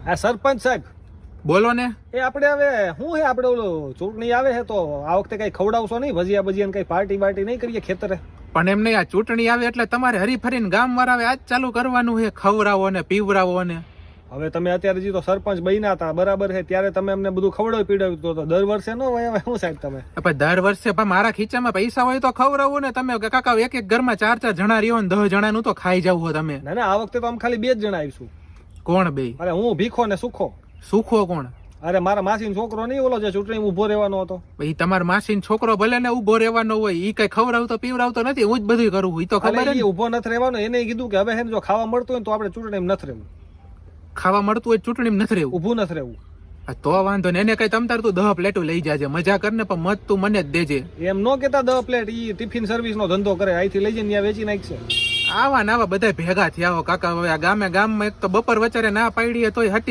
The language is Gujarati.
આ સરપંચ સાહેબ બોલો ને. એ આપણે હવે શું છે આપણે ઓલો ચૂંટણી આવે છે તો આ વખતે કઈ ખવડાવશો નહીં ભજીયા ભજીયા કઈ પાર્ટી બાર્ટી નહીં કરીએ ખેતરે? પણ એમ નહીં, આ ચૂંટણી આવે એટલે તમારે હરીફરીને ગામ વાળા આજ ચાલુ કરવાનું છે, ખવડાવો ને પીવડાવો ને. હવે તમે અત્યારે જે તો સરપંચ બન્યા હતા બરાબર છે, ત્યારે તમે અમને બધું ખવડાવી પીડાવ્યું તો દર વર્ષે ન હોય હવે શું સાહેબ તમે? પણ દર વર્ષે પણ મારા ખીચામાં પૈસા હોય તો ખવડાવું ને. તમે કાકા એક એક ઘરમાં 4 જણા રહ્યો ને 10 જણાનું તો ખાઈ જાવ હો તમે. ના ના, આ વખતે તો આમ ખાલી 2 જ જણા આવીશું. કોણ બે? અરે હું ભીખો ને સુખો. સુખો કોણ? અરે મારા માસીનો છોકરો નહીં ઓલો જે ચૂંટણી ઉભો રહેવાનો હતો. ભાઈ તમારા માસીનો છોકરો ભલે ને ઉભો રહેવાનો હોય, ઈ કઈ ખવડાવતો પીવડાવતો નથી, હું જ બધું કરું. ઈ તો ખબર અરે ઉભો નથી રહેવાનો, એને કીધું કે હવે જો ખાવા મળતું હોય તો આપણે ચૂંટણીમાં નથી રહેવું. ખાવા મળતું હોય ચૂંટણીમાં નથી રહેવું, ઉભું નથી રહેવું. તો વાંધો ને. એને કઈ તમતાર તું 10 પ્લેટો લઈ જાજે, મજા કર ને, પણ મત તું મને જ દેજે. એમ નો કેતા 10 પ્લેટ, ઈ ટિફિન સર્વિસ નો ધંધો કરે, અહીંથી લઈ જઈને ત્યાં વેચી નાખશે. આવા ને આવા બધા ભેગા થયા હો કાકા. હવે આ ગામમાં એક તો બપોર વચારે ના પાડીએ તોય હટી